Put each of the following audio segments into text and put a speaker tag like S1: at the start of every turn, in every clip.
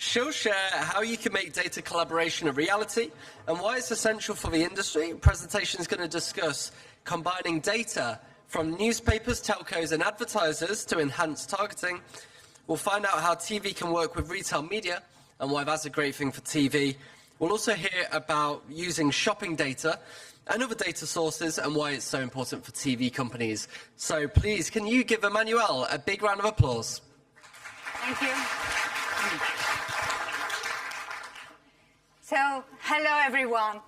S1: She'll share how you can make data collaboration a reality and why it's essential for the industry. The presentation is going to discuss combining data from newspapers, telcos and advertisers to enhance targeting. We'll find out how TV can work with retail media and why that's a great thing for TV. We'll also hear about using shopping data and other data sources and why it's so important for TV companies. So please, can you give Emmanuelle a big round of applause?
S2: Thank you. So, hello everyone.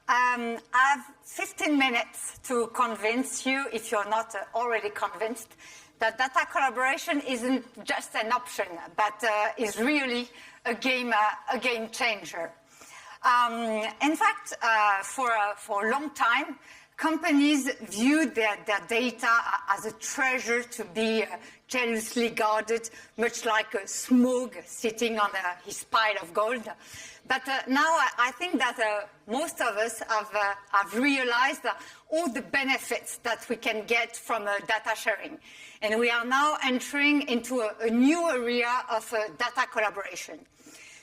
S2: I have 15 minutes to convince you, if you're not already convinced, that data collaboration isn't just an option, but is really a game changer. In fact, for a long time, companies viewed their data as a treasure to be jealously guarded, much like a smog sitting on his pile of gold. But now I think that most of us have realized all the benefits that we can get from data sharing. And we are now entering into a new area of data collaboration.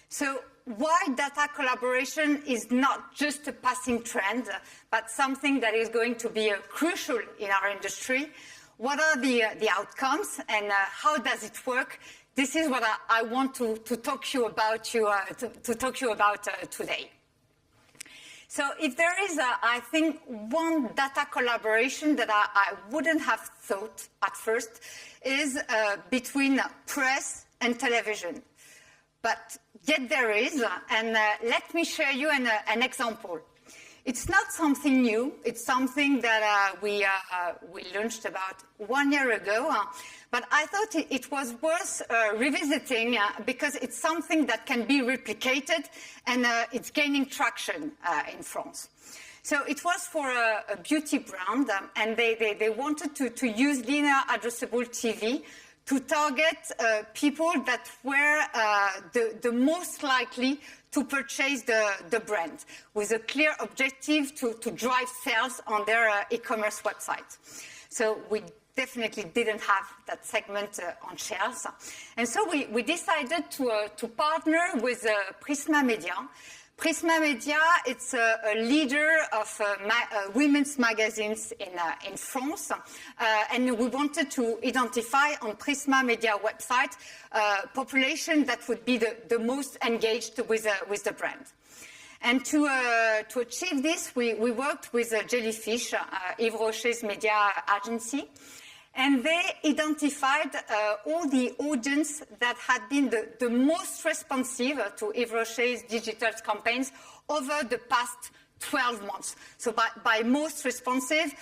S2: So why data collaboration is not just a passing trend, but something that is going to be crucial in our industry? What are the outcomes and how does it work? This is what I want to talk to you about today. So if there is, I think, one data collaboration that I wouldn't have thought at first is between press and television. But yet there is, and let me show you an example. It's not something new. It's something that we launched about 1 year ago, but I thought it was worth revisiting because it's something that can be replicated, and it's gaining traction in France. So it was for a beauty brand, and they wanted to use linear addressable TV to target people that were the most likely to purchase the brand, with a clear objective to drive sales on their e-commerce website. So we definitely didn't have that segment on shelves. And so we decided to partner with Prisma Media. Prisma Media, it's a leader of women's magazines in France, and we wanted to identify on Prisma Media website population that would be the most engaged with the brand. And to achieve this, we worked with Jellyfish, Yves Rocher's media agency, and they identified all the audience that had been the most responsive to Yves Rocher's digital campaigns over the past 12 months. So by most responsive,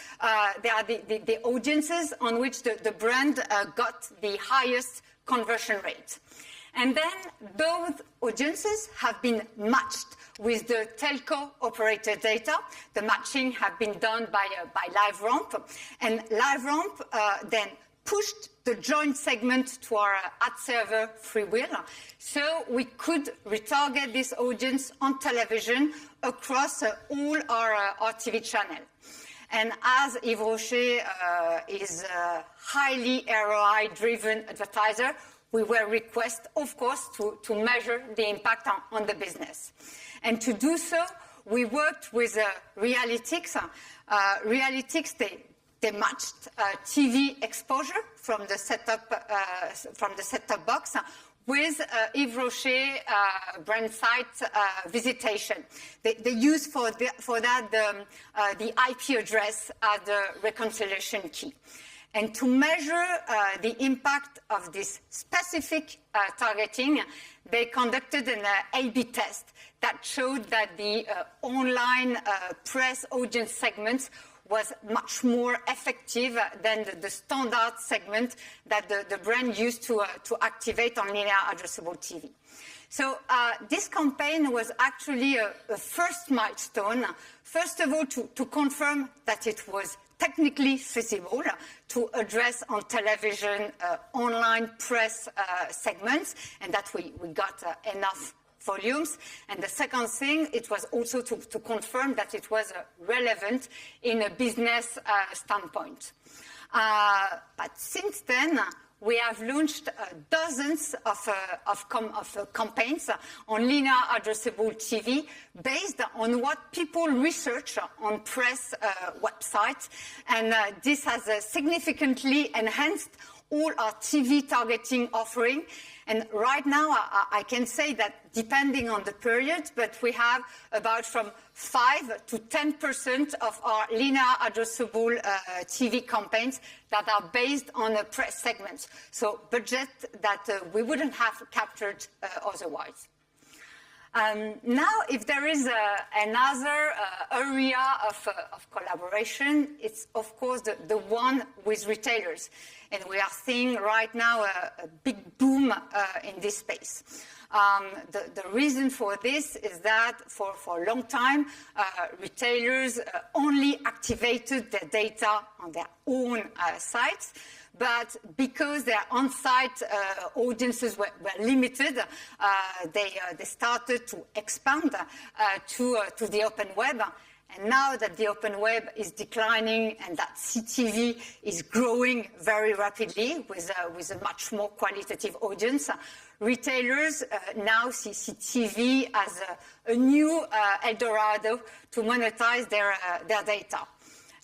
S2: they are the audiences on which the brand got the highest conversion rate. And then those audiences have been matched with the telco operator data. The matching have been done by LiveRamp, and LiveRamp then pushed the joint segment to our ad server FreeWheel, so we could retarget this audience on television across all our TV channel. And as Yves Rocher is a highly ROI-driven advertiser, we were requested, of course, to measure the impact on the business. And to do so, we worked with Realytics. Realytics, they matched TV exposure from the setup box with Yves Rocher brand site visitation. They use for that the IP address as the reconciliation key. And to measure the impact of this specific targeting, they conducted an A/B test that showed that the online press audience segment was much more effective than the standard segment that the brand used to activate on linear addressable TV. So this campaign was actually a first milestone. First of all, to confirm that it was technically feasible to address on television online press segments, and that we got enough volumes. And the second thing, it was also to confirm that it was relevant in a business standpoint. But since then, we have launched dozens of campaigns on linear addressable TV based on what people research on press websites. And this has significantly enhanced all our TV targeting offering. And right now, I can say that depending on the period, but we have about from 5 to 10% of our linear addressable TV campaigns that are based on a press segment. So budget that we wouldn't have captured otherwise. Now, if there is another area of collaboration, it's of course the one with retailers. And we are seeing right now a big boom in this space. The reason for this is that for a long time, retailers only activated their data on their own sites. But because their on-site audiences were limited, they started to expand to the open web. And now that the open web is declining and that CTV is growing very rapidly with a much more qualitative audience, retailers now see CTV as a new El Dorado to monetize their data.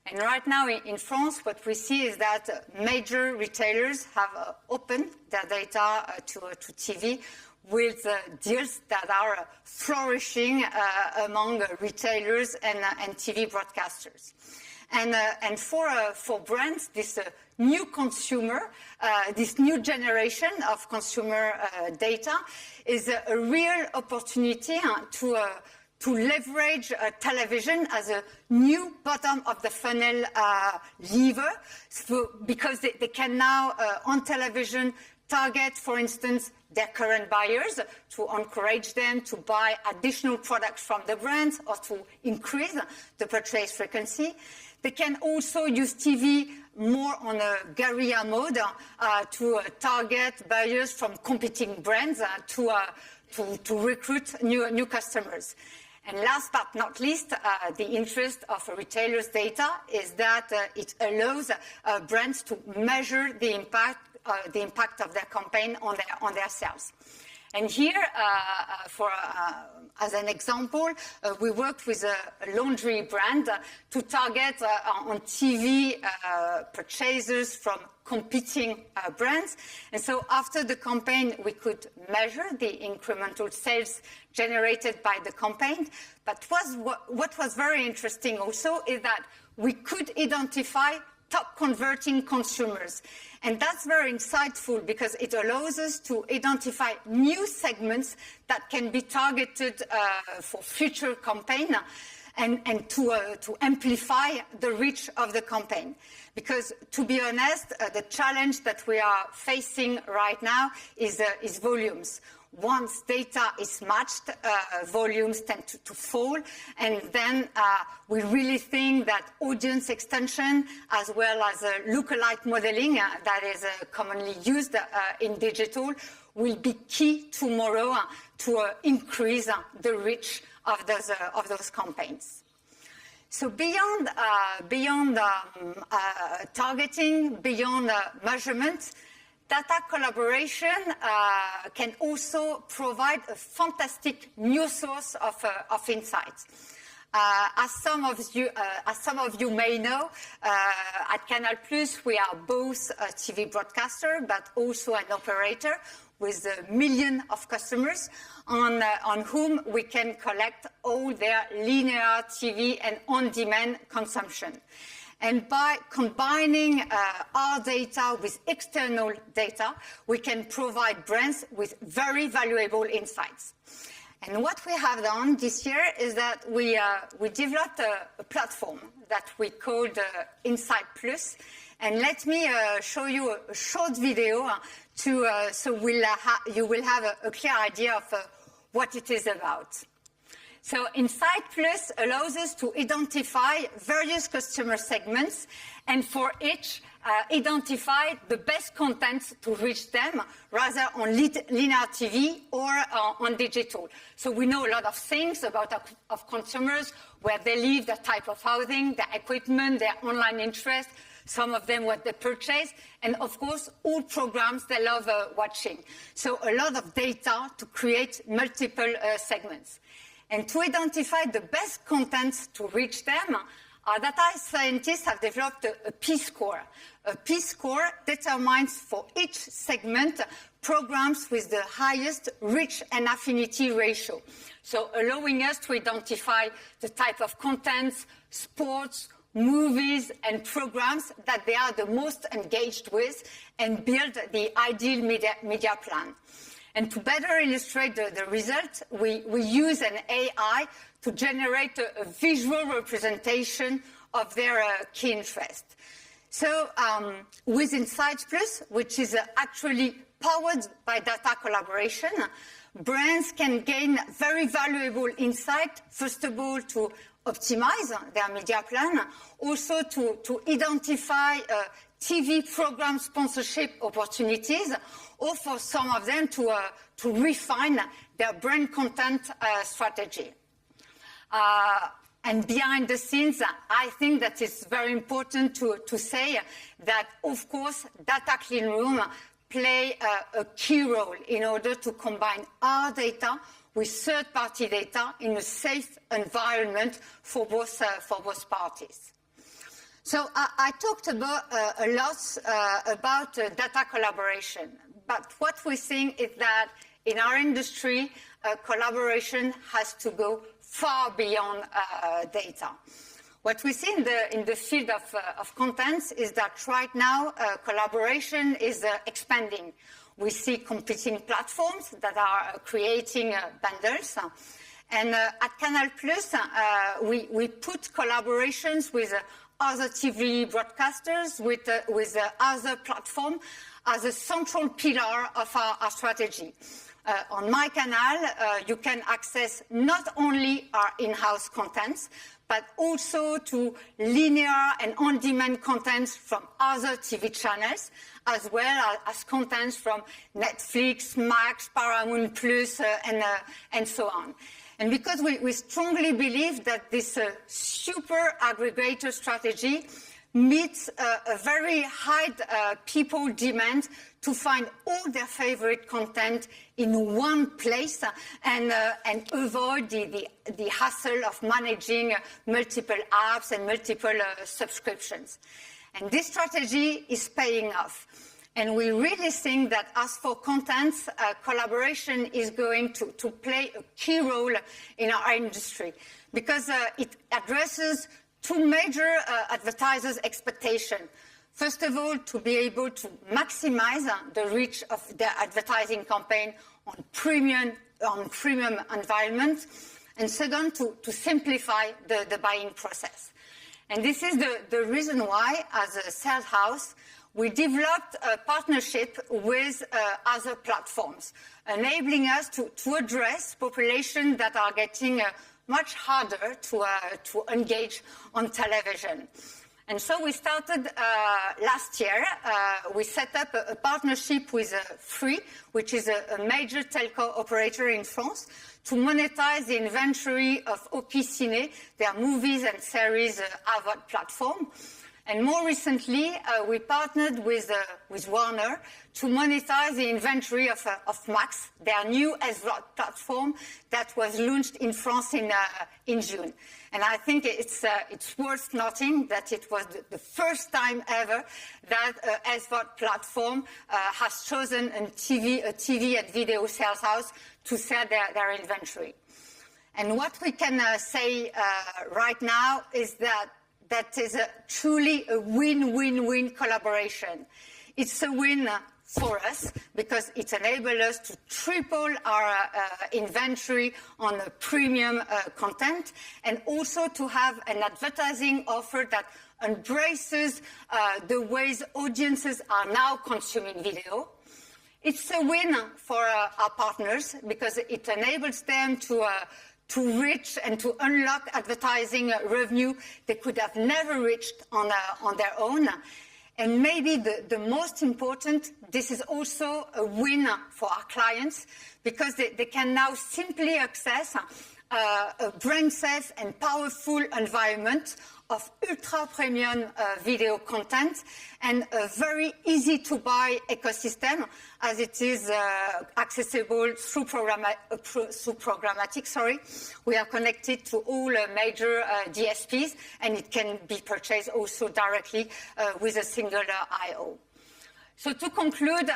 S2: And right now in France, what we see is that major retailers have opened their data to TV with deals that are flourishing among retailers and TV broadcasters. And for brands, this new consumer, this new generation of consumer data is a real opportunity to leverage television as a new bottom of the funnel lever, because they can now, on television, target, for instance, their current buyers to encourage them to buy additional products from the brands or to increase the purchase frequency. They can also use TV more on a guerrilla mode to target buyers from competing brands to recruit new customers. And last but not least, the interest of retailers' data is that it allows brands to measure the impact of their campaign on their sales. And here, as an example, we worked with a laundry brand to target on TV purchasers from competing brands. And so after the campaign, we could measure the incremental sales generated by the campaign. But what was very interesting also is that we could identify top converting consumers. And that's very insightful because it allows us to identify new segments that can be targeted for future campaign and to amplify the reach of the campaign. Because to be honest, the challenge that we are facing right now is volumes. Once data is matched, volumes tend to fall. And then we really think that audience extension, as well as lookalike modeling that is commonly used in digital, will be key tomorrow to increase the reach of those campaigns. So beyond targeting, beyond measurement, data collaboration can also provide a fantastic new source of insights. As some of you may know, at CANAL+, we are both a TV broadcaster, but also an operator with millions of customers on whom we can collect all their linear TV and on-demand consumption. And by combining our data with external data, we can provide brands with very valuable insights. And what we have done this year is that we developed a platform that we called Insight Plus. And let me show you a short video so you will have a clear idea of what it is about. So Insight Plus allows us to identify various customer segments and for each identify the best content to reach them, rather on linear TV or on digital. So we know a lot of things about of consumers, where they live, their type of housing, their equipment, their online interest. some of them what they purchase, and of course, all programs they love watching. So a lot of data to create multiple segments. And to identify the best contents to reach them, our data scientists have developed a P-score. A P-score determines for each segment programs with the highest reach and affinity ratio. So allowing us to identify the type of contents, sports, movies, and programs that they are the most engaged with and build the ideal media plan. And to better illustrate the result, we use an AI to generate a visual representation of their key interest. So with Insights Plus, which is actually powered by data collaboration, brands can gain very valuable insight, first of all, to optimize their media plan, also to identify TV program sponsorship opportunities, or for some of them to refine their brand content strategy. And behind the scenes, I think that it's very important to say that, of course, data clean room play a key role in order to combine our data with third-party data in a safe environment for both parties. So I talked about a lot about data collaboration, but what we're seeing is that in our industry, collaboration has to go far beyond data. What we see in the field of contents is that right now collaboration is expanding. We see competing platforms that are creating bundles. And at CANAL Plus, we put collaborations with other TV broadcasters, with other platforms as a central pillar of our strategy. On my canal, you can access not only our in-house contents, but also to linear and on-demand contents from other TV channels, as well as contents from Netflix, Max, Paramount Plus, and so on. And because we strongly believe that this super aggregator strategy meets a very high people demand to find all their favorite content in one place and avoid the hassle of managing multiple apps and multiple subscriptions. And this strategy is paying off. And we really think that as for contents, collaboration is going to play a key role in our industry because it addresses two major advertisers' expectations. First of all, to be able to maximize the reach of their advertising campaign on premium environments, and second, to simplify the buying process. And this is the reason why, as a sales house, we developed a partnership with other platforms, enabling us to address populations that are getting much harder to engage on television. And so we started last year. We set up a partnership with Free, which is a major telco operator in France, to monetize the inventory of OP Ciné, their movies and series AVOD platform. And more recently, we partnered with Warner to monetize the inventory of Max, their new SVOD platform that was launched in France in June. And I think it's worth noting that it was the first time ever that a SVOD platform has chosen a TV and video sales house to sell their inventory. And what we can say right now is that is truly a win-win-win collaboration. It's a win for us because it enables us to triple our inventory on premium content and also to have an advertising offer that embraces the ways audiences are now consuming video. It's a win for our partners because it enables them to reach and to unlock advertising revenue they could have never reached on their own. And maybe the most important, this is also a win for our clients because they can now simply access a brain-safe and powerful environment of ultra-premium video content and a very easy-to-buy ecosystem, as it is accessible through programmatic. We are connected to all major DSPs, and it can be purchased also directly with a single I/O. So to conclude,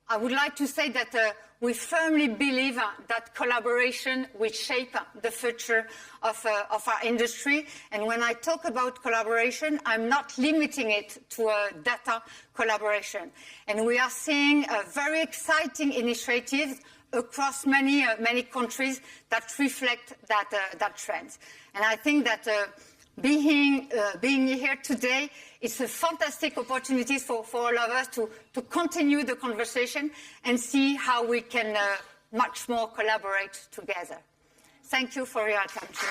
S2: I would like to say that we firmly believe that collaboration will shape the future of our industry. And when I talk about collaboration, I'm not limiting it to data collaboration. And we are seeing very exciting initiatives across many countries that reflect that trend. And I think that being here today is a fantastic opportunity for all of us to continue the conversation and see how we can much more collaborate together. Thank you for your attention.